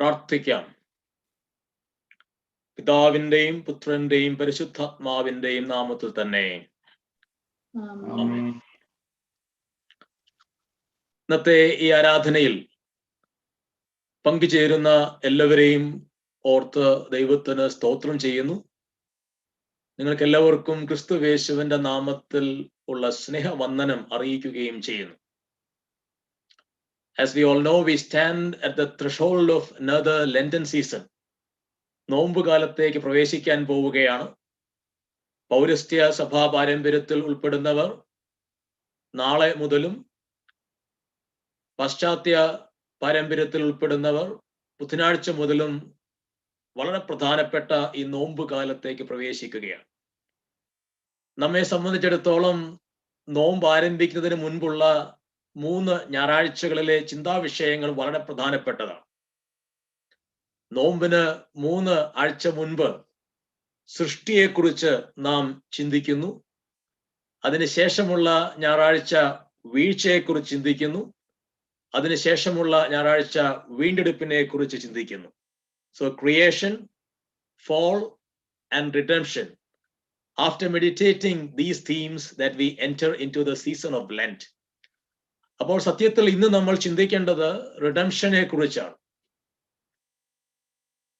പ്രാർത്ഥിക്കാം. പിതാവിന്റെയും പുത്രന്റെയും പരിശുദ്ധാത്മാവിന്റെയും നാമത്തിൽ തന്നെ. ഇന്നത്തെ ഈ ആരാധനയിൽ പങ്കുചേരുന്ന എല്ലാവരെയും ഓർത്ത് ദൈവത്തിന് സ്തോത്രം ചെയ്യുന്നു. നിങ്ങൾക്ക് എല്ലാവർക്കും ക്രിസ്തുയേശുവിന്റെ നാമത്തിൽ ഉള്ള സ്നേഹവന്ദനം അറിയിക്കുകയും ചെയ്യുന്നു. As we all know, we stand at the threshold of another Lenten season. നോമ്പുകാലത്തേക്ക് പ്രവേശിക്കാൻ പോവുകയാണ്. പൗരസ്ത്യ സഭാ പാരമ്പര്യത്തിൽ ഉൾപ്പെടുന്നവർ നാളെ മുതലും, പാശ്ചാത്യ പാരമ്പര്യത്തിൽ ഉൾപ്പെടുന്നവർ ബുധനാഴ്ച മുതലും വളരെ പ്രധാനപ്പെട്ട ഈ നോമ്പുകാലത്തേക്ക് പ്രവേശിക്കുകയാണ്. നമ്മെ സംബന്ധിച്ചിടത്തോളം നോമ്പ് ആരംഭിക്കുന്നതിന് മുൻപുള്ള 3 ഞായറാഴ്ചകളിലെ ചിന്താവിഷയങ്ങൾ വളരെ പ്രധാനപ്പെട്ടതാണ്. നോമ്പിന് 3 ആഴ്ച മുൻപ് സൃഷ്ടിയെക്കുറിച്ച് നാം ചിന്തിക്കുന്നു. അതിനുശേഷമുള്ള ഞായറാഴ്ച വീഴ്ചയെക്കുറിച്ച് ചിന്തിക്കുന്നു. അതിനുശേഷമുള്ള ഞായറാഴ്ച വീണ്ടെടുപ്പിനെ കുറിച്ച് ചിന്തിക്കുന്നു. So creation, fall and redemption. After meditating these themes that we enter into the season of Lent. അപ്പോൾ സത്യത്തിൽ ഇന്ന് നമ്മൾ ചിന്തിക്കേണ്ടത് റിഡംഷനെ കുറിച്ചാണ്,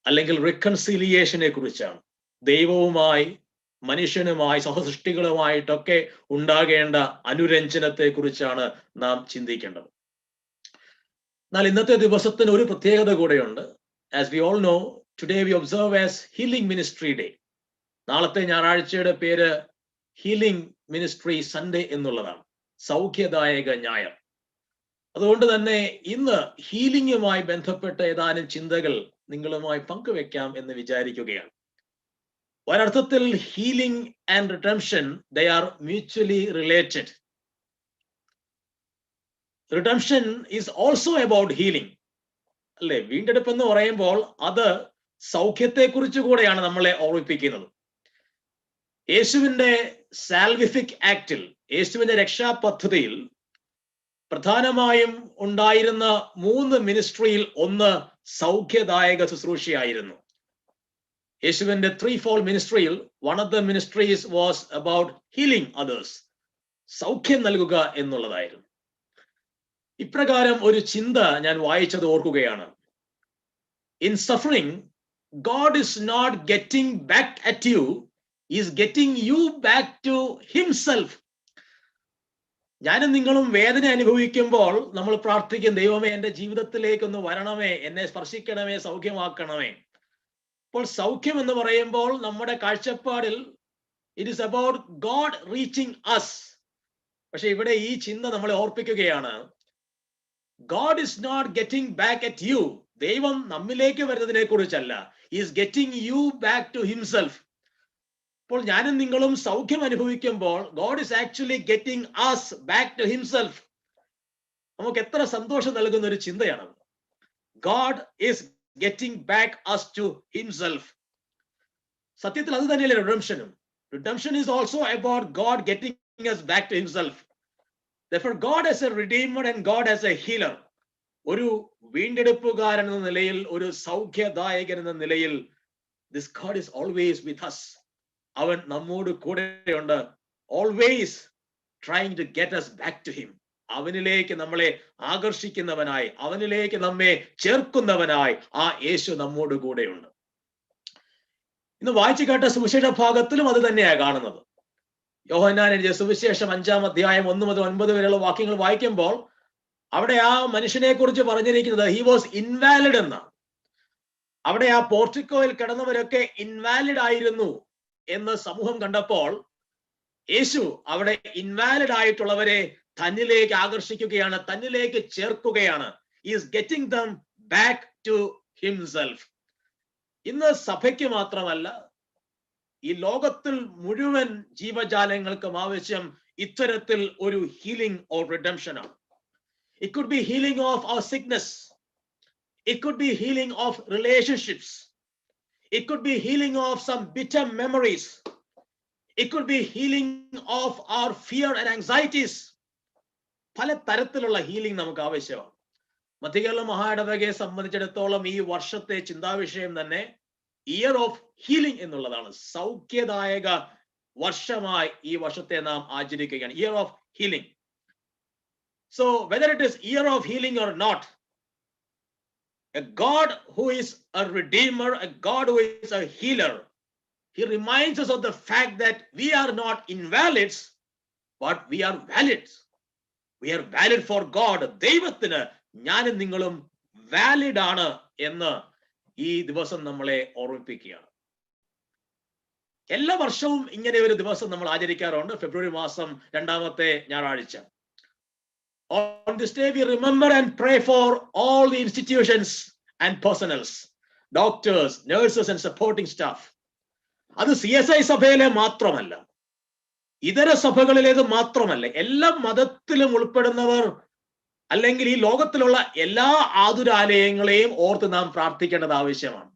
അല്ലെങ്കിൽ റിക്കൺസിലിയേഷനെ കുറിച്ചാണ്. ദൈവവുമായി, മനുഷ്യനുമായി, സഹസൃഷ്ടികളുമായിട്ടൊക്കെ ഉണ്ടാകേണ്ട അനുരഞ്ജനത്തെ കുറിച്ചാണ് നാം ചിന്തിക്കേണ്ടത്. എന്നാൽ ഇന്നത്തെ ദിവസത്തിന് ഒരു പ്രത്യേകത കൂടെയുണ്ട്. As we all know, today we observe as Healing Ministry Day. നാളത്തെ ഞായറാഴ്ചയുടെ പേര് ഹീലിംഗ് മിനിസ്ട്രി സൺഡേ എന്നുള്ളതാണ്, സൗഖ്യദായക ഞായർ. അതുകൊണ്ട് തന്നെ ഇന്ന് ഹീലിംഗുമായി ബന്ധപ്പെട്ട ഏതാനും ചിന്തകൾ നിങ്ങളുമായി പങ്കുവെക്കാം എന്ന് വിചാരിക്കുകയാണ്. ഒരർത്ഥത്തിൽ healing and redemption, they are mutually related. Redemption is also about healing. അല്ലെ? വീണ്ടെടുപ്പ് എന്ന് പറയുമ്പോൾ അത് സൗഖ്യത്തെ കുറിച്ച് കൂടെയാണ് നമ്മളെ ഓർമ്മിപ്പിക്കുന്നത്. യേശുവിന്റെ സാൽവിഫിക് ആക്ടിൽ, യേശുവിന്റെ രക്ഷാപദ്ധതിയിൽ പ്രധാനമായും ഉണ്ടായിരുന്ന 3 മിനിസ്ട്രിയിൽ ഒന്ന് സൗഖ്യദായക ശുശ്രൂഷയായിരുന്നു. യേശുവിന്റെ 3-fold മിനിസ്ട്രിയിൽ one of the ministries was about healing others. സൗഖ്യം നൽകുക എന്നുള്ളതായിരുന്നു. ഇപ്രകാരം ഒരു ചിന്ത ഞാൻ വായിച്ചത് ഓർക്കുകയാണ്. In suffering, God is not getting back at you, he is getting you back to himself. ഞാനും നിങ്ങളും വേദന അനുഭവിക്കുമ്പോൾ നമ്മൾ പ്രാർത്ഥിക്കും, ദൈവമേ എൻ്റെ ജീവിതത്തിലേക്കൊന്ന് വരണമേ, എന്നെ സ്പർശിക്കണമേ, സൗഖ്യമാക്കണമേ. അപ്പോൾ സൗഖ്യം എന്ന് പറയുമ്പോൾ നമ്മുടെ കാഴ്ചപ്പാടിൽ it is about God reaching us. പക്ഷെ ഇവിടെ ഈ ചിന്ത നമ്മളെ ഓർപ്പിക്കുകയാണ്, God is not getting back at you. ദൈവം നമ്മിലേക്ക് വരുന്നതിനെ കുറിച്ചല്ല, he is getting you back to himself. അപ്പോൾ ഞാനും നിങ്ങളും സൗഖ്യം അനുഭവിക്കുമ്പോൾ God is actually getting us back to himself. നമുക്ക് എത്ര സന്തോഷം നൽകുന്ന ഒരു ചിന്തയാണ്. God is getting back us to himself. സത്യത്തിൽ അത് തന്നെയല്ലേ റിഡംഷനും. Redemption is also about God getting us back to himself. Therefore, God as a redeemer and God as a healer. ഒരു വീണ്ടെടുപ്പുകാരൻ എന്ന നിലയിൽ, ഒരു സൗഖ്യദായകൻ എന്ന നിലയിൽ, this God is always with us. അവൻ നമ്മോട് കൂടെയുണ്ട്. Always trying to get us back to him. അവനിലേക്ക് നമ്മളെ ആകർഷിക്കുന്നവനായി, അവനിലേക്ക് നമ്മെ ചേർക്കുന്നവനായി ആ യേശു നമ്മോട് കൂടെയുണ്ട്. ഇന്ന് വായിച്ചു കേട്ട സുവിശേഷ ഭാഗത്തിലും അത് തന്നെയാണ് കാണുന്നത്. യോഹന്നാൻ എഴുതിയ സുവിശേഷം 5-ാം അധ്യായം 1 മുതൽ 9 വരെയുള്ള വാക്യങ്ങൾ വായിക്കുമ്പോൾ അവിടെ ആ മനുഷ്യനെ കുറിച്ച് പറഞ്ഞിരിക്കുന്നത് he was invalid എന്നാണ്. അവിടെ ആ പോർട്ടിക്കോയിൽ കിടന്നവരൊക്കെ ഇൻവാലിഡ് ആയിരുന്നു എന്ന് സമൂഹം കണ്ടപ്പോൾ യേശു അവിടെ ഇൻവാലിഡ് ആയിട്ടുള്ളവരെ തന്നിലേക്ക് ആകർഷിക്കുകയാണ്, തന്നിലേക്ക് ചേർക്കുകയാണ്. He is getting them back to himself. ഇന്ന് സഭയ്ക്ക് മാത്രമല്ല, ഈ ലോകത്തിൽ മുഴുവൻ ജീവജാലങ്ങൾക്കും ആവശ്യം ഇത്തരത്തിൽ ഒരു ഹീലിംഗ് ഓർ റിഡംഷൻ ആണ്. It could be healing of our sickness. It could be healing of relationships. It could be healing of some bitter memories. It could be healing of our fear and anxieties. പല തരത്തിലുള്ള healing നമുക്ക് ആവശ്യമാണ്. മധ്യകേരള മഹായിടവകയെ സംബന്ധിച്ചിടത്തോളം ഈ വർഷത്തെ ചിന്താവിഷയം തന്നെ year of healing എന്നുള്ളതാണ്. സൗഖ്യദായക വർഷമായി ഈ വർഷത്തെ നാം ആചരിക്കുകയാണ്. Year of healing. So whether it is year of healing or not, a God who is a redeemer, a God who is a healer, he reminds us of the fact that we are not invalids, but we are valid. We are valid for God. ദൈവത്തിന് ഞാനും നിങ്ങളും valid ആണ് എന്ന് ഈ ദിവസം നമ്മളെ ഓർമ്മിപ്പിക്കുകയാണ്. എല്ലാ വർഷവും ഇങ്ങനെ ഒരു ദിവസം നമ്മൾ ആചരിക്കാറുണ്ട്. ഫെബ്രുവരി മാസം 2ാമത്തെ ഞായറാഴ്ച. On this day we remember and pray for all the institutions and personnels, doctors, nurses and supporting staff. അത് CSI സഭയിലെ മാത്രമല്ല, ഇതര സഭകളിലേത് മാത്രമല്ല, എല്ലാ മതത്തിലും ഉൾപ്പെടുന്നവർ അല്ലെങ്കിൽ ഈ ലോകത്തിലുള്ള എല്ലാ ആതുരാലയങ്ങളെയും ഓർത്ത് നാം പ്രാർത്ഥിക്കേണ്ടത് ആവശ്യമാണ്.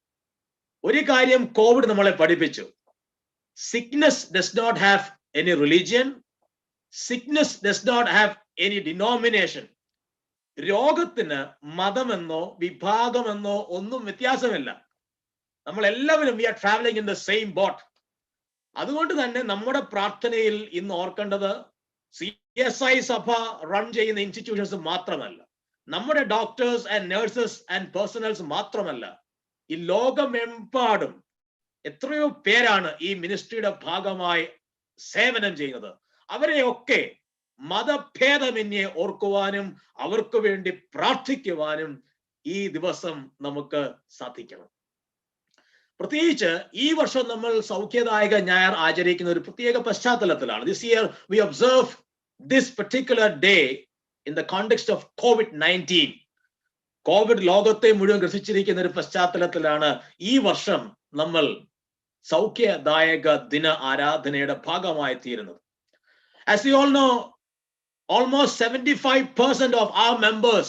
ഒരു കാര്യം കോവിഡ് നമ്മളെ പഠിപ്പിച്ചു. Sickness does not have any religion. Sickness does not have any denomination. രോഗത്തിന് മതമെന്നോ വിഭാഗമെന്നോ ഒന്നും വ്യത്യാസമില്ല. നമ്മൾ എല്ലാവരും we are traveling in the same boat. അതുകൊണ്ട് തന്നെ നമ്മുടെ പ്രാർത്ഥനയിൽ ഇന്ന് ഓർക്കേണ്ടത് CSI സഭ റൺ ചെയ്യുന്ന ഇൻസ്റ്റിറ്റ്യൂഷൻസ് മാത്രമല്ല, നമ്മുടെ doctors and nurses and personnels മാത്രമല്ല, ഈ ലോകമെമ്പാടും എത്രയോ പേരാണ് ഈ മിനിസ്ട്രിയുടെ ഭാഗമായി സേവനം ചെയ്യുന്നത്. അവരെയൊക്കെ മതഭേദമന്യേ ഓർക്കുവാനും അവർക്ക് വേണ്ടി പ്രാർത്ഥിക്കുവാനും ഈ ദിവസം നമുക്ക് സാധിക്കണം. പ്രത്യേകിച്ച് ഈ വർഷം നമ്മൾ സൗഖ്യദായക ഞായർ ആചരിക്കുന്ന ഒരു പ്രത്യേക പശ്ചാത്തലത്തിലാണ്. This year we observe this particular day in the context of COVID-19. Covid ലോകത്തെ മുഴുവൻ ഗ്രസിച്ചിരിക്കുന്ന ഒരു പശ്ചാത്തലത്തിലാണ് ഈ വർഷം നമ്മൾ സൗഖ്യദായക ദിന ആരാധനയുടെ ഭാഗമായി തീരുന്നത്. As we all know, almost 75% of our members,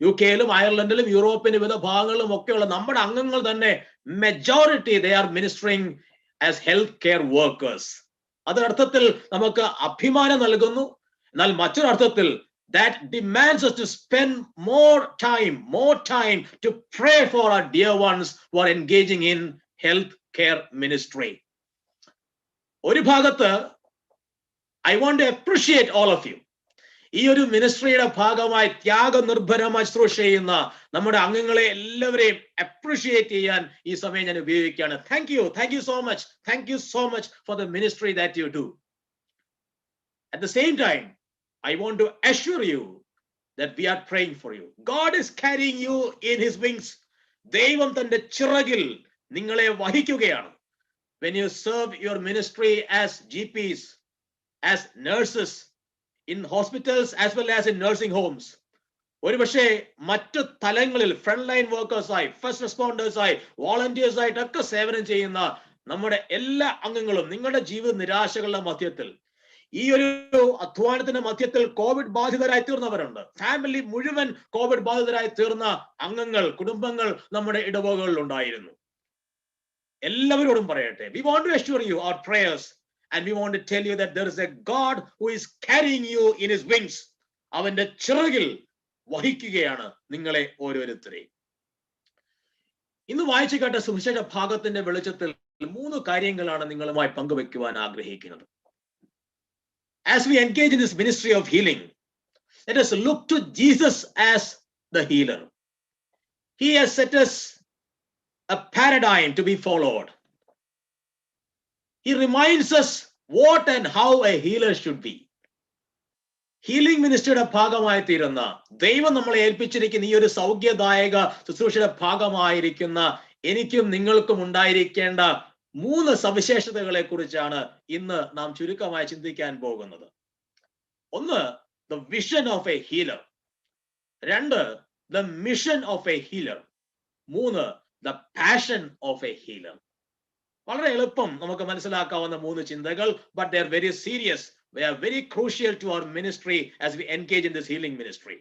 UK-യിലും അയർലൻഡിലും യൂറോപ്പിന്റെ വിവിധ ഭാഗങ്ങളിലും ഒക്കെയുള്ള നമ്മുടെ അംഗങ്ങൾ തന്നെ majority they are ministering as health care workers. അതൊരർത്ഥത്തിൽ നമുക്ക് അഭിമാനം നൽകുന്നു. എന്നാൽ മറ്റൊരർത്ഥത്തിൽ that demands us to spend more time to pray for our dear ones who are engaging in health care ministry. ഒരു ഭാഗത്ത് I want to appreciate all of you. ഈ ഒരു മിനിസ്ട്രിയുടെ ഭാഗമായി ത്യാഗനിർഭരമായി ശുശ്രൂഷ ചെയ്യുന്ന നമ്മുടെ അംഗങ്ങളെ എല്ലാവരെയും അപ്രീഷിയേറ്റ് ചെയ്യാൻ ഈ സമയം ഞാൻ ഉപയോഗിക്കുകയാണ്. Thank you so much for the ministry that you do. At the same time, I want to assure you that we are praying for you. God is carrying you in his wings. ദൈവം തന്റെ ചിറകിൽ നിങ്ങളെ വഹിക്കുകയാണ്. When you serve your ministry as GPs, as nurses, in hospitals as well as in nursing homes, ഒരുപക്ഷെ മറ്റു തലങ്ങളിൽ front line വർക്കേഴ്സായി, first റെസ്പോണ്ടേഴ്സായി, വോളണ്ടിയേഴ്സായിട്ടൊക്കെ സേവനം ചെയ്യുന്ന നമ്മുടെ എല്ലാ അംഗങ്ങളും നിങ്ങളുടെ ജീവിത നിരാശകളുടെ മധ്യത്തിൽ, ഈ ഒരു അധ്വാനത്തിന്റെ മധ്യത്തിൽ കോവിഡ് ബാധിതരായി തീർന്നവരുണ്ട്. ഫാമിലി മുഴുവൻ കോവിഡ് ബാധിതരായി തീർന്ന അംഗങ്ങൾ, കുടുംബങ്ങൾ നമ്മുടെ ഇടവകകളിൽ ഉണ്ടായിരുന്നു. എല്ലാവരോടും പറയട്ടെ, we want to assure you our prayers and we want to tell you that there is a God who is carrying you in his wings. അവന്റെ ചിറകിൽ വഹിക്കുകയാണ് നിങ്ങളെ ഓരോരുത്തരെയും. ഇന്ന് വായിച്ചു കേട്ട സുവിശേഷ ഭാഗത്തിന്റെ വെളിച്ചത്തിൽ 3 കാര്യങ്ങളാണ് നിങ്ങളുമായി പങ്കുവെക്കുവാൻ ആഗ്രഹിക്കുന്നത്. As we engage in this ministry of healing, let us look to Jesus as the healer. He has set us a paradigm to be followed. He reminds us what and how a healer should be. Healing മിനിസ്ട്രിയുടെ ഭാഗമായി തീരുന്ന, ദൈവം നമ്മളെ ഏൽപ്പിച്ചിരിക്കുന്ന ഈ ഒരു സൗഖ്യദായക ശുശ്രൂഷയുടെ ഭാഗമായിരിക്കുന്ന എനിക്കും നിങ്ങൾക്കും ഉണ്ടായിരിക്കേണ്ട 3 സവിശേഷതകളെ കുറിച്ചാണ് ഇന്ന് നാം ചുരുക്കമായി ചിന്തിക്കാൻ പോകുന്നത്. 1, the vision of a healer. 2, the mission of a healer. 3, the passion of a healer. വളരെ എളുപ്പം നമുക്ക് മനസ്സിലാക്കാവുന്ന 3 ചിന്തകൾ, but they are very serious. They are very crucial to our ministry as we engage in this healing ministry.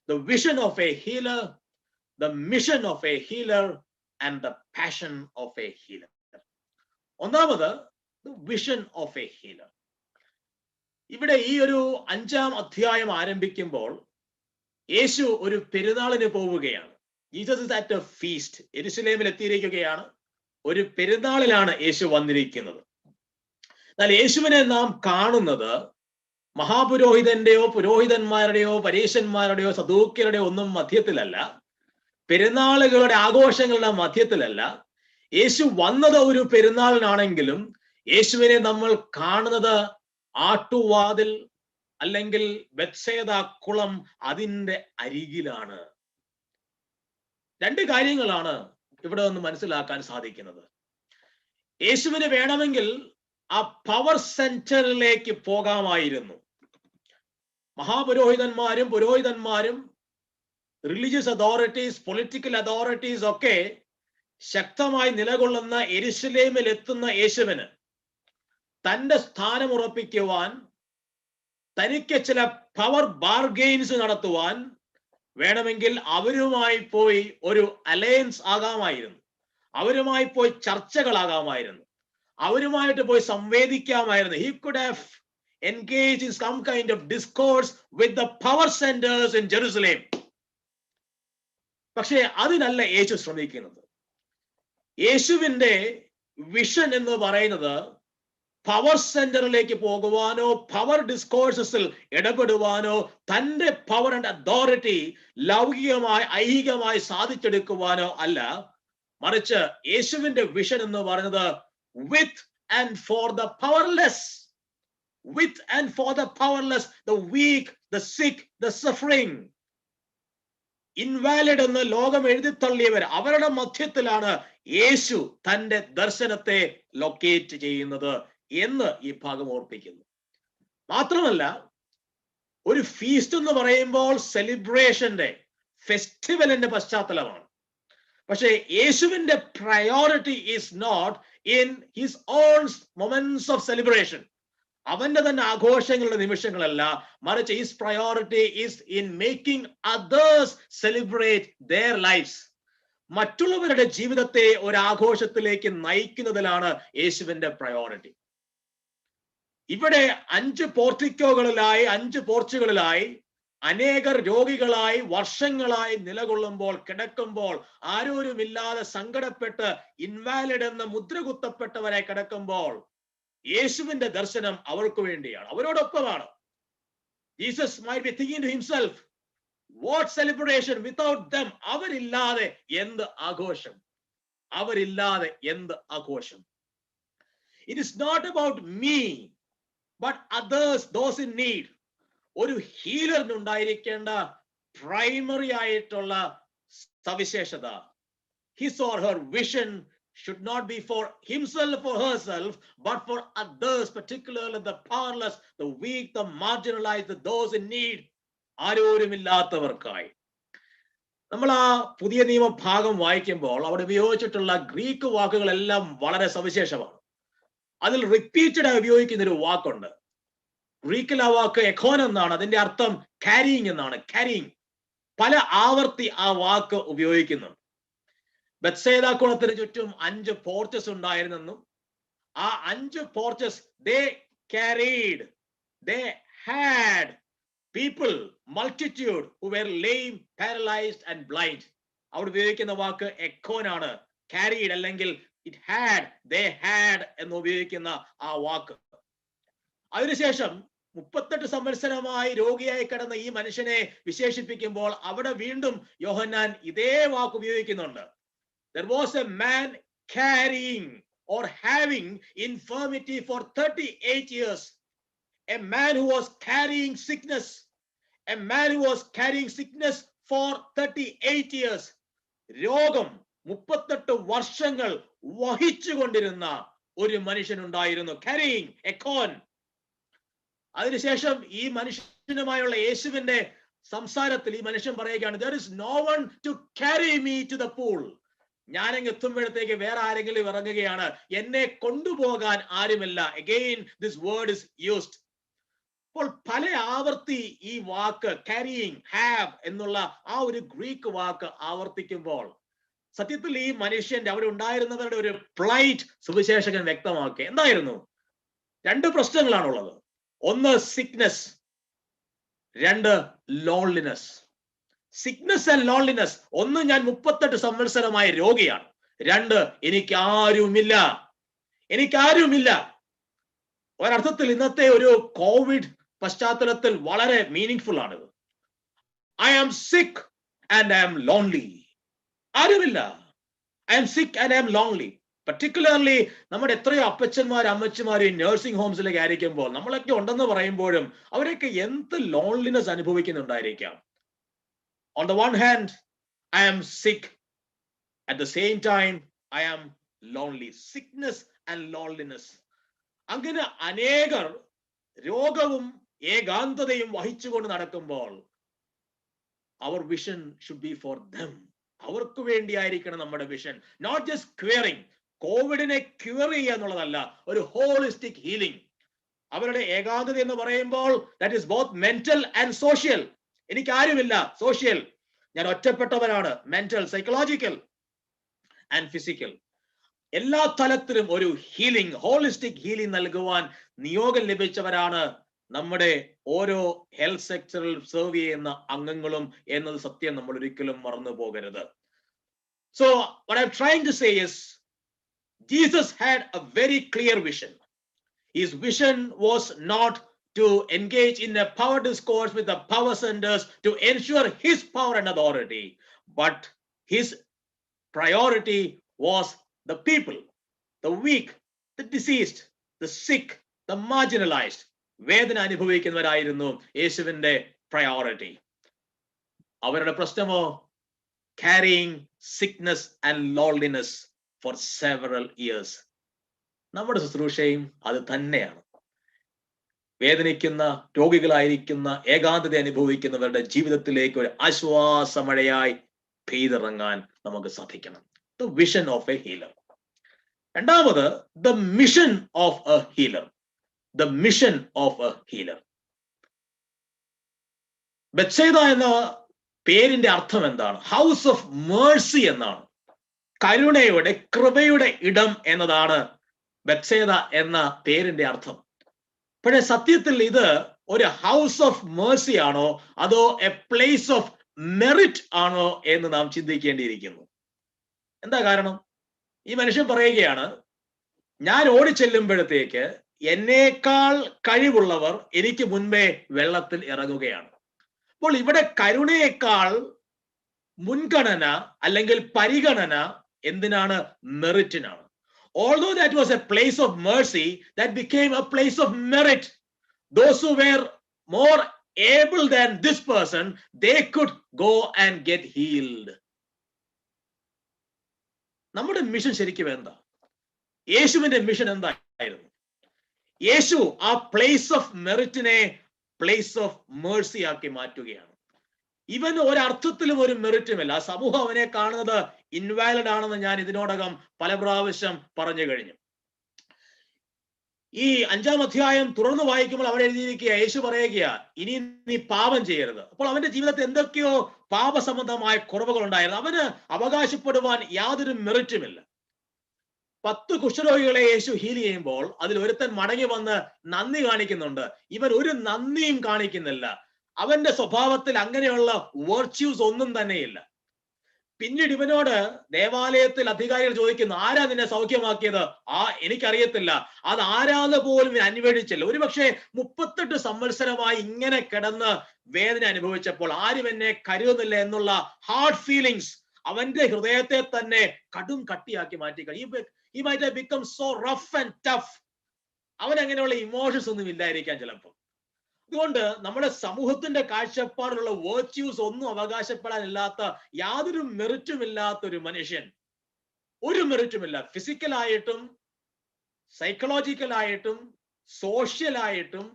The vision of a healer, the mission of a healer, and the passion of a healer. ഒന്നാമത്, the vision of a healer. ഇവിടെ ഈ ഒരു 5-ാം അധ്യായം ആരംഭിക്കുമ്പോൾ യേശു ഒരു പെരുന്നാളിന് പോവുകയാണ്. Jesus is at A feast. യെരുശലേമിൽ എത്തിയിരിക്കുകയാണ്. ഒരു പെരുന്നാളിലാണ് യേശു വന്നിരിക്കുന്നത്. എന്നാൽ യേശുവിനെ നാം കാണുന്നത് മഹാപുരോഹിതന്റെയോ പുരോഹിതന്മാരുടെയോ പരീശന്മാരുടെയോ സദൂക്യരുടെയോ ഒന്നും മധ്യത്തിലല്ല, പെരുന്നാളുകളുടെ ആഘോഷങ്ങളുടെ മധ്യത്തിലല്ല. യേശു വന്നത് ഒരു പെരുന്നാളിനാണെങ്കിലും യേശുവിനെ നമ്മൾ കാണുന്നത് ആട്ടുവാതിൽ അല്ലെങ്കിൽ ബത്സേദ കുളം അതിന്റെ അരികിലാണ്. രണ്ട് കാര്യങ്ങളാണ് ഇവിടെ ഒന്ന് മനസ്സിലാക്കാൻ സാധിക്കുന്നത്. യേശുവിന് വേണമെങ്കിൽ ആ പവർ സെന്ററിലേക്ക് പോകാമായിരുന്നു. പുരോഹിതന്മാരും റിലീജിയസ് അതോറിറ്റീസ്, പൊളിറ്റിക്കൽ അതോറിറ്റീസ് ഒക്കെ ശക്തമായി നിലകൊള്ളുന്ന യെരുശലേമിൽ എത്തുന്ന യേശുവിന് തന്റെ സ്ഥാനം ഉറപ്പിക്കുവാൻ, തനിക്ക് ചില പവർ ബാർഗെയിൻസ് നടത്തുവാൻ വേണമെങ്കിൽ അവരുമായി പോയി ഒരു അലയൻസ് ആകാമായിരുന്നു, അവരുമായി പോയി ചർച്ചകളാകാമായിരുന്നു, അവരുമായിട്ട് പോയി സംവേദിക്കാമായിരുന്നു. He could have engaged in some kind of discourse with the power centers in Jerusalem. പക്ഷേ അതിനല്ല യേശു ശ്രമിക്കുന്നത്. യേശുവിന്റെ വിഷൻ എന്ന് പറയുന്നത് പവർ സെന്ററിലേക്ക് പോകുവാനോ പവർ ഡിസ്കോഴ്സസിൽ ഇടപെടുവാനോ തന്റെ പവർ ആൻഡ് അതോറിറ്റി ലൗകികമായി ഐഹികമായി സാധിച്ചെടുക്കുവാനോ അല്ല. മറിച്ച് യേശുവിന്റെ വിഷൻ എന്ന് പറയുന്നത് with and for the powerless, with and for the powerless, the weak, the sick, the suffering. Invalid എന്ന് ലോകം എഴുതിത്തള്ളിയവർ, അവരുടെ മധ്യത്തിലാണ് യേശു തന്റെ ദർശനത്തെ ലൊക്കേറ്റ് ചെയ്യുന്നത് എന്ന് ഈ ഭാഗം ഓർപ്പിക്കുന്നു. മാത്രമല്ല, ഒരു ഫീസ്റ്റ് എന്ന് പറയുമ്പോൾ സെലിബ്രേഷന്റെ, ഫെസ്റ്റിവലിന്റെ പശ്ചാത്തലമാണ്. പക്ഷേ യേശുവിന്റെ priority is not in his own moments of celebration. അവന്റെ തന്നെ ആഘോഷങ്ങളുടെ നിമിഷങ്ങളല്ല, മറിച്ച് his priority is in making others celebrate their lives. മറ്റുള്ളവരുടെ ജീവിതത്തെ ഒരു ആഘോഷത്തിലേക്ക് നയിക്കുന്നതിലാണ് യേശുവിന്റെ പ്രയോറിറ്റി. ഇവിടെ 5 പോർട്ടിക്കോകളിലായി, 5 പോർച്ചുകളിലായി അനേകർ രോഗികളായി വർഷങ്ങളായി നിലകൊള്ളുമ്പോൾ, കിടക്കുമ്പോൾ, ആരോരുമില്ലാതെ സങ്കടപ്പെട്ട് ഇൻവാലിഡ് എന്ന് മുദ്ര കുത്തപ്പെട്ടവരെ കിടക്കുമ്പോൾ യേശുവിന്റെ ദർശനം അവർക്ക് വേണ്ടിയാണ്, അവരോടൊപ്പമാണ്. Jesus might be thinking to himself, what celebration without them? അവരില്ലാതെ എന്ത് ആഘോഷം, അവരില്ലാതെ എന്ത് ആഘോഷം. It is not about me but others, those in need. ഒരു ഹീലറിനുണ്ടായിരിക്കേണ്ട പ്രൈമറി ആയിട്ടുള്ള സവിശേഷത, his or her vision should not be for himself or herself, but for others, particularly the powerless, the weak, the marginalized, those in need. ആരോരുമില്ലാത്തവർക്കായി. നമ്മൾ ആ പുതിയ നിയമ ഭാഗം വായിക്കുമ്പോൾ അവിടെ ഉപയോഗിച്ചിട്ടുള്ള ഗ്രീക്ക് വാക്കുകളെല്ലാം വളരെ സവിശേഷമാണ്. അതിൽ റിപ്പീറ്റഡ് ആയി ഉപയോഗിക്കുന്ന ഒരു വാക്കുണ്ട്. ഗ്രീക്കിൽ ആ വാക്ക് എക്കോൻ എന്നാണ്. അതിന്റെ അർത്ഥം ക്യാരിയിങ് എന്നാണ്. ക്യാരിയിങ്. പല ആവർത്തി ആ വാക്ക് ഉപയോഗിക്കുന്നുണ്ട്. ബത്സേദ കുളത്തിന് ചുറ്റും 5 പോർച്ചസ് ഉണ്ടായിരുന്നെന്നും ആ 5 പോർച്ചസ് they carried, they had people, multitude who were lame, paralyzed and blind. അവിടെ ഉപയോഗിക്കുന്ന വാക്ക് എക്കോൻ ആണ്. carried അല്ലെങ്കിൽ it had, they had എന്ന് ഉപയോഗിക്കുന്ന ആ വാക്ക്. അതിനുശേഷം 38 സംവത്സരമായി രോഗിയായി കിടന്ന ഈ മനുഷ്യനെ വിശേഷിപ്പിക്കുമ്പോൾ അവിടെ വീണ്ടും യോഹന്നാൻ ഇതേ വാക്ക് ഉപയോഗിക്കുന്നുണ്ട്. There was a man carrying or having infirmity for 38 years. A man who was carrying sickness. A man who was carrying sickness for 38 years. രോഗം 38 വർഷങ്ങൾ വഹിച്ചുകൊണ്ടിരുന്ന ഒരു മനുഷ്യനുണ്ടായിരുന്നു. carrying, എക്കോൻ. അതിനുശേഷം ഈ മനുഷ്യനുമായുള്ള യേശുവിന്റെ സംസാരത്തിൽ ഈ മനുഷ്യൻ പറയുകയാണ്, there is no one to carry me to the pool. ഞാനെങ്ങ് എത്തുമ്പോഴത്തേക്ക് വേറെ ആരെങ്കിലും ഇറങ്ങുകയാണ്, എന്നെ കൊണ്ടുപോകാൻ ആരുമില്ല. Again this word is used. അപ്പോൾ പല ആവർത്തി ഈ വാക്ക് carrying, have എന്നുള്ള ആ ഒരു ഗ്രീക്ക് വാക്ക് ആവർത്തിക്കുമ്പോൾ സത്യത്തിൽ ഈ മനുഷ്യന്റെ അവിടെ ഉണ്ടായിരുന്നവരുടെ ഒരു പ്ലൈറ്റ് സുവിശേഷകൻ വ്യക്തമാക്കി. എന്തായിരുന്നു? 2 പ്രശ്നങ്ങളാണുള്ളത്. ഒന്ന് sickness, 2 loneliness. Sickness and loneliness. ഒന്ന്, ഞാൻ 38 സംവത്സരമായ രോഗിയാണ്. 2, എനിക്കാരുമില്ല. ഒരർത്ഥത്തിൽ ഇന്നത്തെ ഒരു കോവിഡ് പശ്ചാത്തലത്തിൽ വളരെ മീനിങ് ഫുൾ ആണിത്. I am sick and I am lonely. ആരുമില്ല. I am sick and I am lonely. Particularly നമ്മുടെ എത്രയോ അപ്പച്ചന്മാരും അമ്മച്ചിമാരും നഴ്സിംഗ് ഹോംസിലേക്ക് ആയിരിക്കുമ്പോൾ, നമ്മളൊക്കെ ഉണ്ടെന്ന് പറയുമ്പോഴും അവരൊക്കെ എന്ത് loneliness അനുഭവിക്കുന്നുണ്ടായിരിക്കാം. On the one hand, I am sick. At the same time, I am lonely. Sickness and loneliness. അങ്ങനെ അനേകർ രോഗവും ഏകാന്തതയും വഹിച്ചുകൊണ്ട് നടക്കുമ്പോൾ our vision should be for them. അവർക്ക് വേണ്ടിയായിരിക്കണം നമ്മുടെ വിഷൻ. Not just curing. കോവിഡിനെ ക്യൂർ ചെയ്യുക എന്നുള്ളതല്ല, ഒരു ഹോളിസ്റ്റിക് ഹീലിംഗ്. അവരുടെ ഏകാന്തത എന്ന് പറയുമ്പോൾ that is both mental and social. എനിക്കാരുമില്ല, സോഷ്യൽ. ഞാൻ ഒറ്റപ്പെട്ടവരാണ്, മെന്റൽ, സൈക്കോളജിക്കൽ ആൻഡ് ഫിസിക്കൽ. എല്ലാ തലത്തിലും ഒരു ഹീലിംഗ്, ഹോളിസ്റ്റിക് ഹീലിംഗ് നൽകുവാൻ നിയോഗം ലഭിച്ചവരാണ് നമ്മുടെ ഓരോ ഹെൽത്ത് സെക്ടറിൽ സെർവ് ചെയ്യുന്ന അംഗങ്ങളും എന്നത് സത്യം നമ്മൾ ഒരിക്കലും മറന്നു പോകരുത്. So what I'm trying to say is, Jesus had a very clear vision. His vision was not to engage in a power discourse with the power centers to ensure his power and authority, but his priority was the people, the weak, the diseased, the sick, the marginalized. വേദന അനുഭവിക്കുന്നവരായിരുന്നു യേശുവിന്റെ priority. അവരുടെ പ്രശ്നമോ carrying sickness and loneliness for several years. നമ്മുടെ ശുശ്രൂഷയും അത് തന്നെയാണ്. വേദനിക്കുന്ന രോഗികളായിരിക്കുന്ന ഏകാന്തത അനുഭവിക്കുന്നവരുടെ ജീവിതത്തിലേക്ക് ഒരു ആശ്വാസമഴയായി പെയ്തിറങ്ങാൻ നമുക്ക് സാധിക്കണം. The vision of a healer. രണ്ടാമത്, the mission of a healer. The mission of a healer. ബെത്സേദ എന്ന പേരിന്റെ അർത്ഥം എന്താണ്? ഹൗസ് ഓഫ് മേഴ്സി എന്നാണ്. കരുണയുടെ, കൃപയുടെ ഇടം എന്നതാണ് ബെത്സേദ എന്ന പേരിന്റെ അർത്ഥം. പക്ഷേ സത്യത്തിൽ ഇത് ഒരു ഹൗസ് ഓഫ് മേഴ്സി ആണോ അതോ എ പ്ലേസ് ഓഫ് മെറിറ്റ് ആണോ എന്ന് നാം ചിന്തിക്കേണ്ടിയിരിക്കുന്നു. എന്താ കാരണം? ഈ മനുഷ്യൻ പറയുകയാണ്, ഞാൻ ഓടിച്ചെല്ലുമ്പോഴത്തേക്ക് എന്നേക്കാൾ കഴിവുള്ളവർ എനിക്ക് മുൻപേ വെള്ളത്തിൽ ഇറങ്ങുകയാണ്. അപ്പോൾ ഇവിടെ കരുണയേക്കാൾ മുൻഗണന അല്ലെങ്കിൽ പരിഗണന എന്തിനാണ്? മെറിറ്റിനാണ്. Although that was a place of mercy, that became a place of merit. Those who were more able than this person, they could go and get healed. നമ്മുടെ മിഷൻ ശരിക്കും എന്താ? യേശുവിന്റെ മിഷൻ എന്തായിരുന്നു? യേശു ആ പ്ലേസ് ഓഫ് മെറിറ്റിനെ place of mercy ആക്കി മാറ്റുകയാണ്. ഇവന് ഒരർത്ഥത്തിലും ഒരു മെറിറ്റുമില്ല. ആ സമൂഹം അവനെ കാണുന്നത് ഇൻവാലിഡ് ആണെന്ന് ഞാൻ ഇതിനോടകം പല പ്രാവശ്യം പറഞ്ഞു കഴിഞ്ഞു. ഈ 5-ാം അധ്യായം തുടർന്ന് വായിക്കുമ്പോൾ അവിടെ എഴുതിയിരിക്കുക, യേശു പറയുക, ഇനി നീ പാപം ചെയ്യരുത്. അപ്പോൾ അവന്റെ ജീവിതത്തിൽ എന്തൊക്കെയോ പാപസംബന്ധമായ കുറവുകൾ ഉണ്ടായിരുന്നു. അവന് അവകാശപ്പെടുവാൻ യാതൊരു മെറിറ്റുമില്ല. 10 കുഷ്ഠരോഗികളെ യേശു ഹീൽ ചെയ്യുമ്പോൾ അതിൽ ഒരുത്തൻ മടങ്ങി വന്ന് നന്ദി കാണിക്കുന്നുണ്ട്. ഇവൻ ഒരു നന്ദിയും കാണിക്കുന്നില്ല. അവന്റെ സ്വഭാവത്തിൽ അങ്ങനെയുള്ള വെർച്യൂസ് ഒന്നും തന്നെയില്ല. പിന്നീട് ഇവനോട് ദേവാലയത്തിൽ അധികാരികൾ ചോദിക്കുന്നു, ആരാ നിന്നെ സൗഖ്യമാക്കിയത്? എനിക്കറിയത്തില്ല. അത് ആരാന്ന് പോലും അന്വേഷിച്ചില്ല. ഒരുപക്ഷെ 38 സംവത്സരമായി ഇങ്ങനെ കിടന്ന് വേദന അനുഭവിച്ചപ്പോൾ ആരും എന്നെ കരുതുന്നില്ല എന്നുള്ള ഹാർഡ് ഫീലിങ്സ് അവന്റെ ഹൃദയത്തെ തന്നെ കടും കട്ടിയാക്കി മാറ്റി. He might have become so rough and tough. അവൻ അങ്ങനെയുള്ള ഇമോഷൻസ് ഒന്നും ഇല്ലായിരിക്കാം ചിലപ്പോൾ. അതുകൊണ്ട് നമ്മുടെ സമൂഹത്തിന്റെ കാഴ്ചപ്പാടിലുള്ള വേർച്യൂസ് ഒന്നും അവകാശപ്പെടാനില്ലാത്ത, യാതൊരു മെറിറ്റും ഇല്ലാത്ത ഒരു മനുഷ്യൻ, ഒരു മെറിറ്റുമില്ല. ഫിസിക്കലായിട്ടും സൈക്കോളജിക്കലായിട്ടും സോഷ്യലായിട്ടും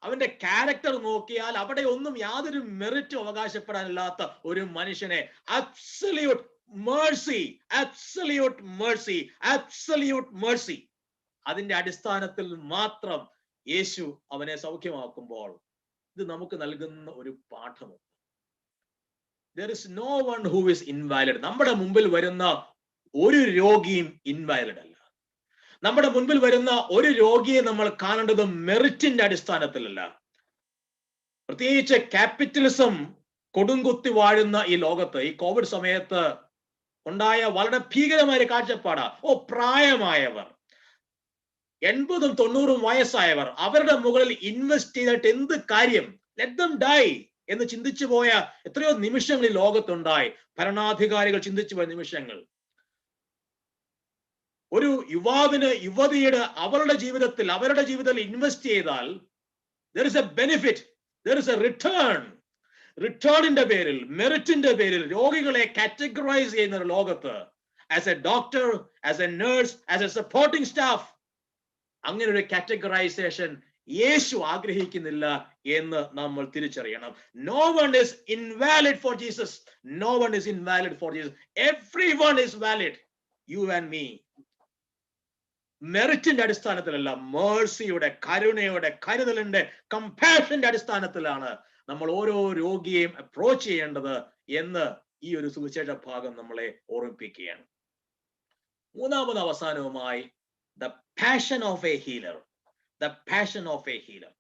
അവന്റെ ക്യാരക്ടർ നോക്കിയാൽ അവിടെ ഒന്നും യാതൊരു മെറിറ്റും അവകാശപ്പെടാനില്ലാത്ത ഒരു മനുഷ്യനെ absolute mercy, absolute mercy, absolute mercy. അതിന്റെ അടിസ്ഥാനത്തിൽ മാത്രം യേശു അവനെ സൗഖ്യമാക്കുമ്പോൾ ഇത് നമുക്ക് നൽകുന്ന ഒരു പാഠമുണ്ട്. There is no one who is invalid. നമ്മുടെ മുമ്പിൽ വരുന്ന ഒരു രോഗിയും ഇൻവാലിഡ് അല്ല. നമ്മുടെ മുൻപിൽ വരുന്ന ഒരു രോഗിയെ നമ്മൾ കാണേണ്ടത് മെറിറ്റിന്റെ അടിസ്ഥാനത്തിലല്ല. പ്രത്യേകിച്ച് ക്യാപിറ്റലിസം കൊടുങ്കുത്തി വാഴുന്ന ഈ ലോകത്ത് ഈ കോവിഡ് സമയത്ത് ഉണ്ടായ വളരെ ഭീകരമായ കാഴ്ചപ്പാടാ. പ്രായമായവർ, 80-90 വയസ്സായവർ, അവരുടെ മുകളിൽ ഇൻവെസ്റ്റ് ചെയ്തിട്ട് എന്ത് കാര്യം, ലെറ്റ് ദം ഡൈ എന്ന് ചിന്തിച്ചു പോയ എത്രയോ നിമിഷങ്ങൾ ഈ ലോകത്തുണ്ടായി. ഭരണാധികാരികൾ ചിന്തിച്ചു പോയ നിമിഷങ്ങൾ. ഒരു യുവാവിന് യുവതിയുടെ അവരുടെ ജീവിതത്തിൽ ഇൻവെസ്റ്റ് ചെയ്താൽ there is a benefit, there is a return. റിട്ടേണിന്റെ പേരിൽ, മെറിറ്റിന്റെ പേരിൽ രോഗികളെ കാറ്റഗറൈസ് ചെയ്യുന്ന ലോകത്ത്, as A doctor, as A nurse, as A supporting staff, അങ്ങനെ ഒരു കാറ്റഗറൈസേഷൻ യേശു ആഗ്രഹിക്കുന്നില്ല എന്ന് നമ്മൾ തിരിച്ചറിയണം. No one is invalid for Jesus. No one is invalid for Jesus. Everyone is valid. You and me. മെറിറ്റിന്റെ അടിസ്ഥാനത്തിലല്ല, മേഴ്സിയുടെ, കരുണയുടെ, കരുതലിന്റെ, കമ്പാഷന്റെ അടിസ്ഥാനത്തിലാണ് നമ്മൾ ഓരോ രോഗിയെയും അപ്രോച്ച് ചെയ്യേണ്ടത് എന്ന് ഈ ഒരു സുവിശേഷ ഭാഗം നമ്മളെ ഓർമ്മിപ്പിക്കുകയാണ്. മൂന്നാമത് അവസാനവുമായി the passion of a healer. The passion of a healer.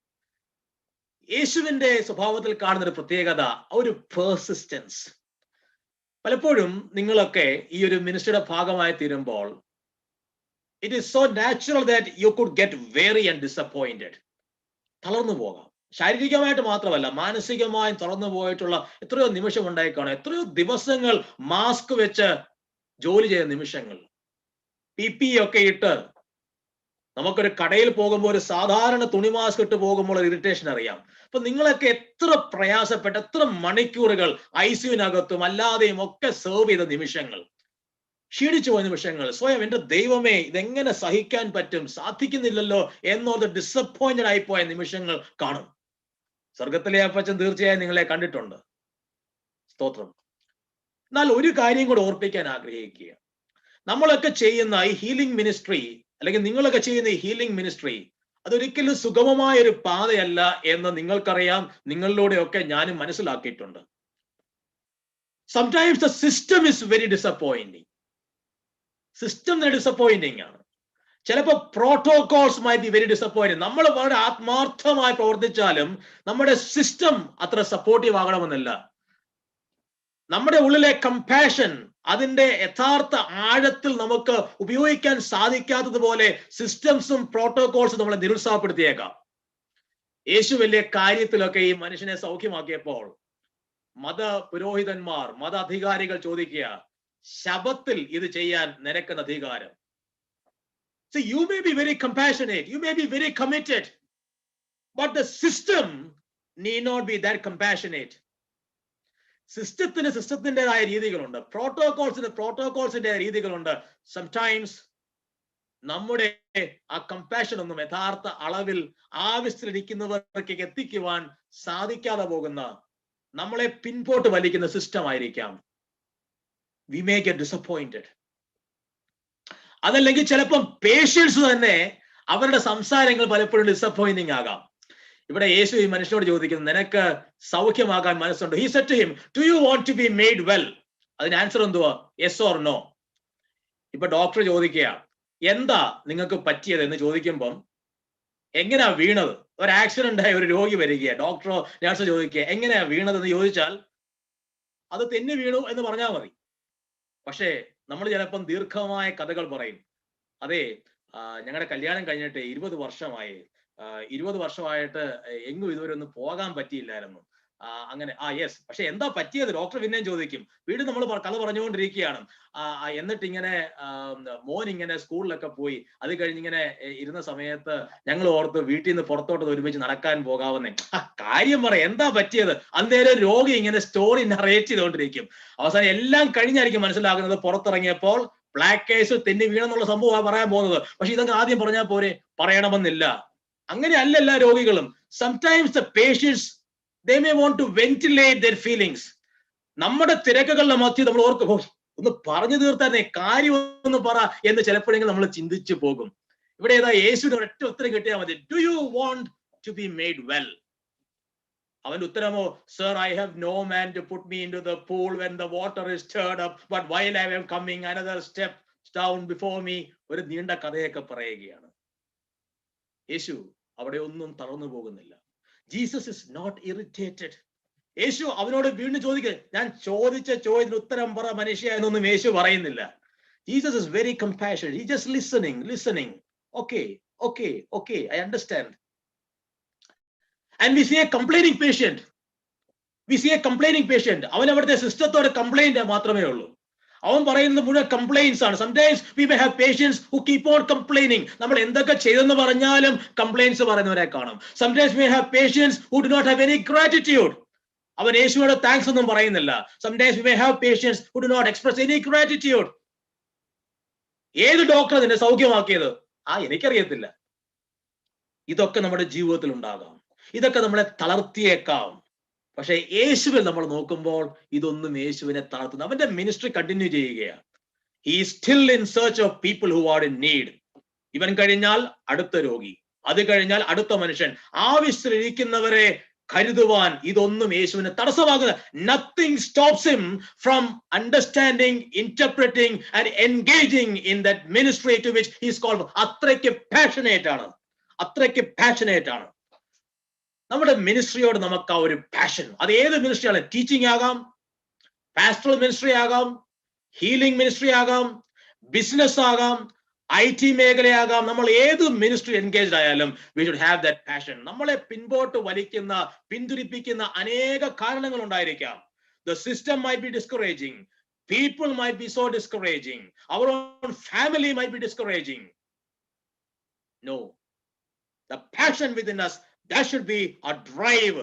യേശുവിന്റെ സ്വഭാവത്തിൽ കാണുന്ന ഒരു പ്രത്യേകത, ഒരു പെർസിസ്റ്റൻസ്. പലപ്പോഴും നിങ്ങളൊക്കെ ഈ ഒരു മിനിസ്ട്രിയുടെ ഭാഗമായി തീരുമ്പോൾ it is so natural that you could get weary and disappointed. തളർന്നു പോകാം. ശാരീരികമായിട്ട് മാത്രമല്ല, മാനസികമായും തളർന്നു പോയിട്ടുള്ള എത്രയോ നിമിഷം ഉണ്ടായി കാണും. എത്രയോ ദിവസങ്ങൾ മാസ്ക് വെച്ച് ജോലി ചെയ്ത നിമിഷങ്ങൾ, PPE ഒക്കെ ഇട്ട് നമുക്കൊരു കടയിൽ പോകുമ്പോൾ ഒരു സാധാരണ തുണി മാസ്ക് ഇട്ട് പോകുമ്പോൾ ഒരു ഇറിറ്റേഷൻ അറിയാം. അപ്പൊ നിങ്ങളൊക്കെ എത്ര പ്രയാസപ്പെട്ട്, എത്ര മണിക്കൂറുകൾ ICUവിനകത്തും അല്ലാതെയും ഒക്കെ സെർവ് ചെയ്ത നിമിഷങ്ങൾ, ക്ഷീണിച്ചു പോയ നിമിഷങ്ങൾ, സ്വയം എന്റെ ദൈവമേ ഇതെങ്ങനെ സഹിക്കാൻ പറ്റും, സാധിക്കുന്നില്ലല്ലോ എന്നോർത്ത് ഡിസപ്പോയിന്റഡ് ആയിപ്പോയ നിമിഷങ്ങൾ കാണും. സ്വർഗത്തിലെ അപ്പച്ചൻ തീർച്ചയായും നിങ്ങളെ കണ്ടിട്ടുണ്ട്. സ്തോത്രം. എന്നാൽ ഒരു കാര്യം കൂടെ ഓർപ്പിക്കാൻ ആഗ്രഹിക്കുക. നമ്മളൊക്കെ ചെയ്യുന്ന ഈ ഹീലിംഗ് മിനിസ്ട്രി, അല്ലെങ്കിൽ നിങ്ങളൊക്കെ ചെയ്യുന്ന ഈ ഹീലിംഗ് മിനിസ്ട്രി, അതൊരിക്കലും സുഗമമായ ഒരു പാതയല്ല എന്ന് നിങ്ങൾക്കറിയാം. നിങ്ങളിലൂടെയൊക്കെ ഞാനും മനസ്സിലാക്കിയിട്ടുണ്ട്. Sometimes the system is very disappointing. System disappointing ആണ്. ചിലപ്പോൾ protocols my be very disappointing. നമ്മൾ വളരെ ആത്മാർത്ഥമായി പ്രവർത്തിച്ചാലും നമ്മുടെ സിസ്റ്റം അത്ര സപ്പോർട്ടീവ് ആകണമെന്നില്ല. നമ്മുടെ ഉള്ളിലെ കമ്പാഷൻ, അതിന്റെ യഥാർത്ഥ ആഴത്തിൽ നമുക്ക് ഉപയോഗിക്കാൻ സാധിക്കാത്തതുപോലെ സിസ്റ്റംസും പ്രോട്ടോകോൾസും നമ്മളെ നിരുത്സാഹപ്പെടുത്തിയേക്കാം. യേശു വലിയ കാര്യത്തിലൊക്കെ ഈ മനുഷ്യനെ സൗഖ്യമാക്കിയപ്പോൾ മത പുരോഹിതന്മാർ, മത അധികാരികൾ ചോദിക്കുക, ശബത്തിൽ ഇത് ചെയ്യാൻ നിനക്കുന്ന അധികാരം? So you may be very compassionate, you may be very committed, but the system need not be that compassionate. സിസ്റ്റത്തിൻ്റെതായ രീതികളുണ്ട്, പ്രോട്ടോകോൾസിന്റെ രീതികളുണ്ട്. സംടൈംസ് നമ്മുടെ ആ കമ്പാഷൻ ഒന്നും യഥാർത്ഥ അളവിൽ ആവശ്യത്തിലിരിക്കുന്നവർക്ക് എത്തിക്കുവാൻ സാധിക്കാതെ പോകുന്ന, നമ്മളെ പിൻപോട്ട് വലിക്കുന്ന സിസ്റ്റം ആയിരിക്കാം. We may get disappointed. അതല്ലെങ്കിൽ ചിലപ്പം പേഷ്യൻസ് തന്നെ അവരുടെ സംസാരങ്ങൾ പലപ്പോഴും ഡിസപ്പോയിന്റിങ് ആകാം. ഇവിടെ യേശു ഈ മനുഷ്യനോട് ചോദിക്കുന്നു, നിനക്ക് സൗഖ്യമാകാൻ മനസ്സുണ്ട്? He said to him, do you want to be made well? അതിന് ആൻസർ എന്തുവാ? Yes or no. ഇപ്പൊ ഡോക്ടർ ചോദിക്കുക, എന്താ നിങ്ങൾക്ക് പറ്റിയത് എന്ന് ചോദിക്കുമ്പം, എങ്ങനെയാ വീണത്? ഒരു ആക്സിഡന്റ് ആയ ഒരു രോഗി വരിക, ഡോക്ടറോ നഴ്സോ ചോദിക്കുക എങ്ങനെയാ വീണത് എന്ന് ചോദിച്ചാൽ അത് തെന്നി വീണു എന്ന് പറഞ്ഞാൽ മതി. പക്ഷേ നമ്മൾ ചിലപ്പം ദീർഘമായ കഥകൾ പറയും. അതെ, ഞങ്ങളുടെ കല്യാണം കഴിഞ്ഞിട്ട് 20 വർഷമായി, 20 വർഷമായിട്ട് എങ്ങും ഇതുവരെ ഒന്നും പോകാൻ പറ്റിയില്ലായിരുന്നു. അങ്ങനെ യെസ്, പക്ഷെ എന്താ പറ്റിയത്? ഡോക്ടർ പിന്നെയും ചോദിക്കും. വീട് നമ്മൾ കഥ പറഞ്ഞുകൊണ്ടിരിക്കുകയാണ്. എന്നിട്ട് ഇങ്ങനെ മോൻ ഇങ്ങനെ സ്കൂളിലൊക്കെ പോയി, അത് കഴിഞ്ഞിങ്ങനെ ഇരുന്ന സമയത്ത് ഞങ്ങൾ ഓർത്ത് വീട്ടിൽ നിന്ന് പുറത്തോട്ട് ഒരുമിച്ച് നടക്കാൻ പോകാവുന്നേ. കാര്യം പറ, എന്താ പറ്റിയത്? അന്നേരം രോഗി ഇങ്ങനെ സ്റ്റോറി നറേറ്റ് ചെയ്തുകൊണ്ടിരിക്കും. അവസാനം എല്ലാം കഴിഞ്ഞായിരിക്കും മനസ്സിലാകുന്നത്, പുറത്തിറങ്ങിയപ്പോൾ ബ്ലാക്ക് കേസ് തെന്നി വീണെന്നുള്ള സംഭവമാണ് പറയാൻ പോകുന്നത്. പക്ഷെ ഇതൊക്കെ ആദ്യം പറഞ്ഞാൽ പോരെ? പറയണമെന്നില്ല. അങ്ങനെയല്ല എല്ലാ രോഗികളും. Sometimes the patients they may want to ventilate their feelings. നമ്മുടെ തിരക്കുകളുടെ മധ്യ നമ്മൾ ഓർക്കും, ഒന്ന് പറഞ്ഞു തീർത്താനേ, കാര്യം ഒന്ന് പറ എന്ന് ചിലപ്പോഴെങ്കിലും നമ്മൾ ചിന്തിച്ചു പോകും. ഇവിടെ ഏതാ യേശുവിന് ഒരൊറ്റ ഉത്തരം കിട്ടിയാൽ മതി, do you want to be made well? അവന്റെ ഉത്തരമോ, sir, I have no man to put me into the pool when the water is stirred up, but while I am coming another step down before me. ഒരു നീണ്ട കഥയൊക്കെ പറയുകയാണ്. യേശു അവിടെ ഒന്നും തളർന്നു പോകുന്നില്ല. Jesus is not irritated. യേശു അവനോട് വീണ്ടും ചോദിക്കുക, ഞാൻ ചോദിച്ച ചോദ്യത്തിന് ഉത്തരം പറ മനുഷ്യ എന്നൊന്നും യേശു പറയുന്നില്ല. Jesus is very compassionate. He just listening. Okay, I understand. And we see a complaining patient. അവൻ അവിടുത്തെ സിസ്റ്റത്തോട് കംപ്ലൈന്റ് മാത്രമേ ഉള്ളൂ. അവൻ പറയുന്നത് മുഴുവൻ കംപ്ലൈൻസ് ആണ്. Sometimes we may have patients who keep on complaining. നമ്മൾ എന്തൊക്കെ ചെയ്തെന്ന് പറഞ്ഞാലും കംപ്ലൈൻസ് പറയുന്നവരെ കാണും. Sometimes we may have patients who do not have any gratitude. അവൻ യേശുവോട് താങ്ക്സ് ഒന്നും പറയുന്നില്ല. Sometimes we may have patients who do not express any gratitude. ഏത് ഡോക്ടർ നിന്നെ സൗഖ്യമാക്കിയത്? എനിക്കറിയത്തില്ല. ഇതൊക്കെ നമ്മുടെ ജീവിതത്തിൽ ഉണ്ടാകാം. ഇതൊക്കെ നമ്മളെ തളർത്തിയേക്കാം. പക്ഷെ യേശുവിൽ നമ്മൾ നോക്കുമ്പോൾ ഇതൊന്നും യേശുവിനെ തളർത്തുന്നു. അവന്റെ മിനിസ്ട്രി കണ്ടിന്യൂ ചെയ്യുകയാണ്. He is still in search of people who are in need. ഇവൻ കഴിഞ്ഞാൽ അടുത്ത രോഗി, അത് കഴിഞ്ഞാൽ അടുത്ത മനുഷ്യൻ. ആവശ്യത്തിലിരിക്കുന്നവരെ കരുതുവാൻ ഇതൊന്നും യേശുവിന് തടസ്സമാകുന്ന. Nothing stops him from understanding, interpreting and engaging in that ministry to which he is called. അത്രയ്ക്ക് പാഷനേറ്റ് ആണ്. നമ്മുടെ മിനിസ്ട്രിയോട് നമുക്ക് ആ ഒരു പാഷൻ, അത് ഏത് മിനിസ്ട്രിയാണ്, ടീച്ചിങ് ആകാം, പാസ്റ്ററൽ മിനിസ്ട്രി ആകാം, ഹീലിംഗ് മിനിസ്ട്രി ആകാം, ബിസിനസ് ആകാം, IT മേഖലയാകാം, നമ്മൾ ഏത് മിനിസ്ട്രി എൻഗേജ്ഡ് ആയാലും we should have that passion. നമ്മളെ പിൻപോട്ട് വലിക്കുന്ന, പിന്തുരിപ്പിക്കുന്ന അനേക കാരണങ്ങൾ ഉണ്ടായിരിക്കാം. The system might be discouraging, people might be so discouraging, our own family might be discouraging. No, the passion within us, that should be a drive.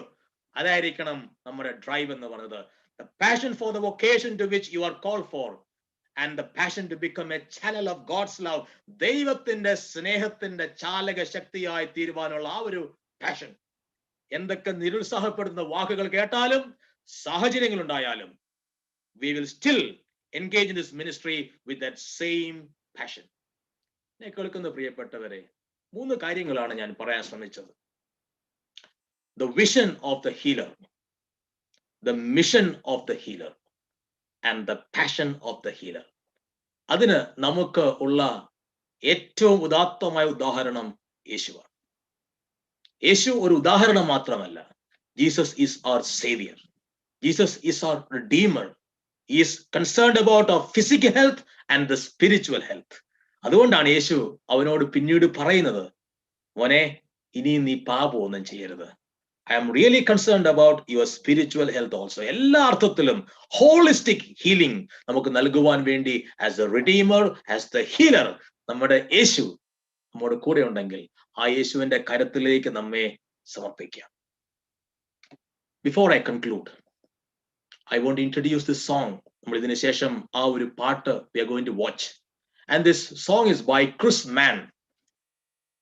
അതായിരിക്കണം നമ്മുടെ drive എന്ന് പറയുന്നത്. The passion for the vocation to which you are called for, and the passion to become a channel of God's love. ദൈവത്തിന്റെ സ്നേഹത്തിന്റെ ചാലക ശക്തിയായി തീരുവാനുള്ള ആ ഒരു പാഷൻ. എന്തൊക്കെ നിരുത്സാഹപ്പെടുന്ന വാക്കുകൾ കേട്ടാലും സാഹചര്യങ്ങൾ ഉണ്ടായാലും we will still engage in this ministry with that same passion. എന്നെ കേൾക്കുന്ന പ്രിയപ്പെട്ടവരെ, 3 കാര്യങ്ങളാണ് ഞാൻ പറയാൻ ശ്രമിച്ചത്. The vision of the healer, the mission of the healer, and the passion of the healer. അതിന് നമുക്ക് ഉള്ള ഏറ്റവും ഉദാത്തമായ ഉദാഹരണം യേശുവാണ്. യേശു ഒരു ഉദാഹരണം മാത്രമല്ല. Jesus is our savior. Jesus is our redeemer. He is concerned about our physical health and the spiritual health. അതുകൊണ്ടാണ് യേശു അവനോട് പിന്നീട് പറയുന്നത്, മോനെ, ഇനി നീ പാപമൊന്നും ചെയ്യരുത്. I am really concerned about your spiritual health also. എല്ലാ അർത്ഥത്തിലും holistic healing നമുക്ക് നൽകുവാൻ വേണ്ടി as the redeemer, as the healer, നമ്മുടെ യേശു നമ്മുടെ കൂടെ ഉണ്ടെങ്കിൽ ആ യേശുവിന്റെ കരത്തിലേക്ക് നമ്മെ സമർപ്പിക്കാം. Before I conclude, I want to introduce this song. നമ്മൾ ഇതിനു ശേഷം ആ ഒരു പാട്ട് we are going to watch. And this song is by Chris Mann.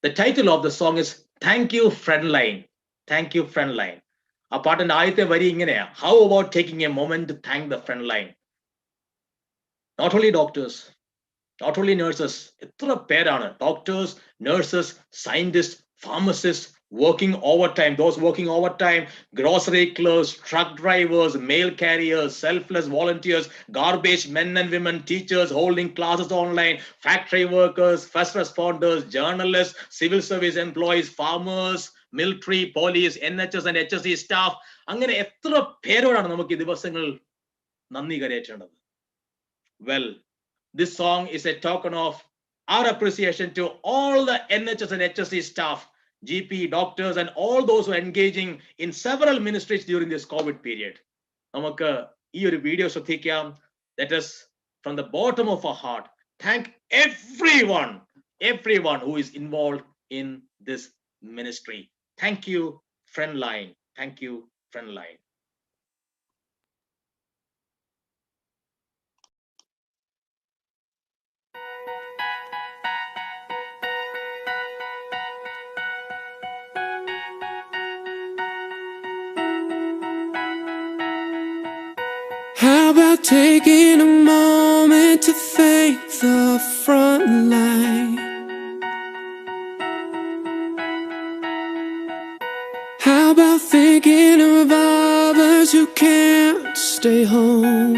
The title of the song is Thank You Friendline. Thank you Friendline. ആ പാട്ടിന്റെ ആദ്യത്തെ വരി ഇങ്ങനെയാ, how about taking a moment to thank the friend line. Not only doctors, not only nurses, എത്ര പേരാണ് doctors, nurses, scientists, pharmacists working overtime, those working overtime, grocery clerks, truck drivers, mail carriers, selfless volunteers, garbage men and women, teachers holding classes online, factory workers, first responders, journalists, civil service employees, farmers, military, police, NHS and HSC staff. അങ്ങനെ എത്ര പേരോടാണ് നമുക്ക് ഈ ദിവസങ്ങൾ നന്ദി കരയേറ്റേണ്ടത്. Well, this song is a token of our appreciation to all the NHS and HSC staff, GP, doctors and all those who are engaging in several ministries during this COVID period. നമുക്ക് ഈ ഒരു video ശ്രദ്ധിക്കാം. Let us from the bottom of our heart thank everyone who is involved in this ministry. Thank you, Friendline. Thank you, Friendline. How about taking a moment to thank the front line? How about thinking of others who can't stay home?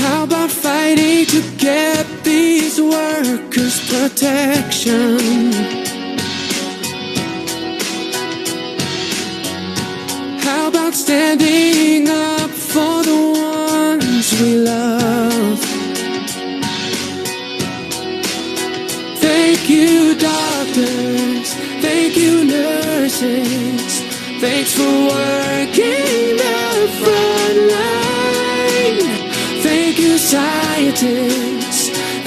How about fighting to get these workers protection? about standing up for the ones we love? Thank you, doctors. Thank you, nurses. Thanks for working the front line. Thank you, scientists.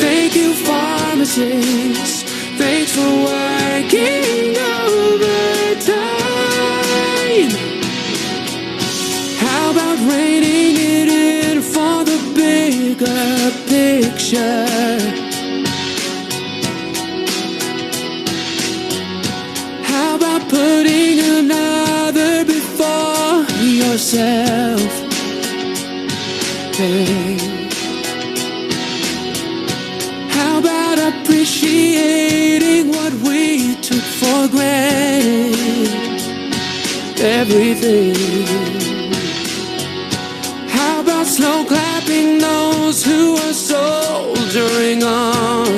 Thank you, pharmacists. Thanks for working overtime. How about reining it in for the bigger picture? How about putting another before yourself? Hey. How about appreciating what we took for granted? Everything. How about slow clapping those who are soldiering on?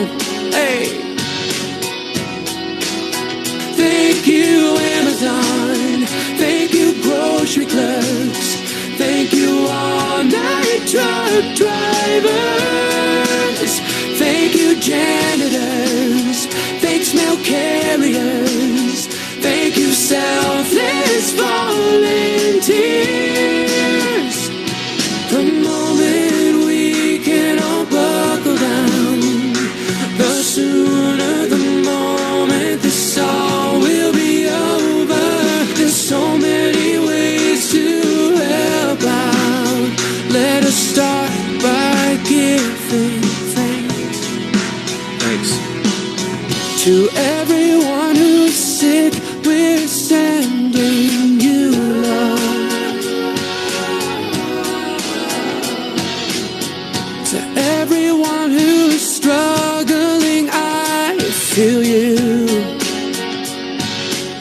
Hey. Thank you, Amazon. Thank you, grocery clerks. Thank you, all-night truck drivers. Thank you, janitors. Thanks, mail carriers. Thank you, selfless volunteers. The moment we can all buckle down, the sooner the moment this all will be over. There's so many ways to help out. Let us start by giving thanks. Thanks. To everyone who's sick, we're sending you love. To everyone who's struggling, I feel you.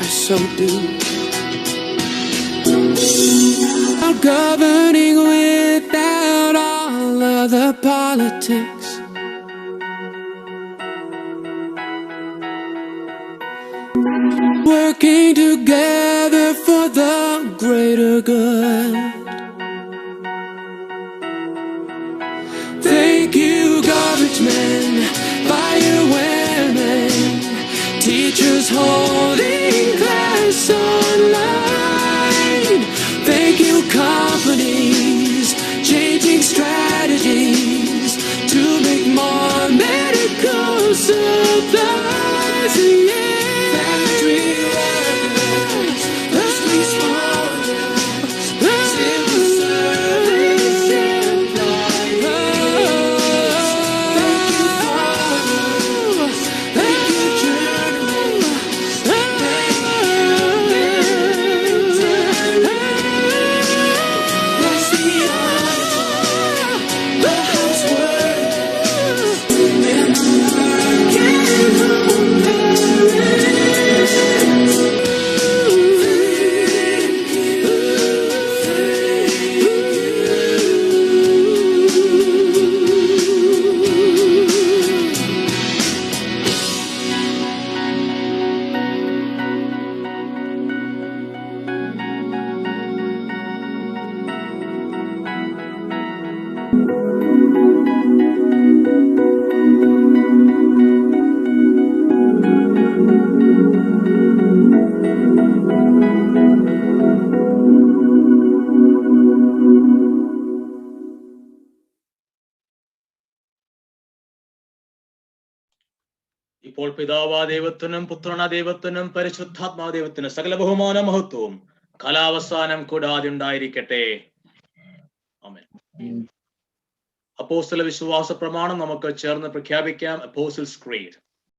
I so do. Not governing without all of the politics. Working together for the greater good. Thank you, garbage men, firewomen, teachers holding class online. Thank you, companies changing strategies to make more medical supplies. Yeah. Factory workers, first responders, civil service employees. Thank you, farmers. Thank you, journalists. Thank you, let's be honest. The houseworkers and the working home parents. ഇപ്പോൾ പിതാവാ ദൈവത്തിനും പുത്രനാ ദൈവത്തിനും പരിശുദ്ധാത്മാ ദൈവത്തിനും സകല ബഹുമാന മഹത്വവും കാലാവസാനം കൂടാതെ ഉണ്ടായിരിക്കട്ടെ. ആമേൻ. അപ്പോസ്തല വിശ്വാസ പ്രമാണം നമുക്ക് ചേർന്ന് പ്രഖ്യാപിക്കാം. Apostles creed.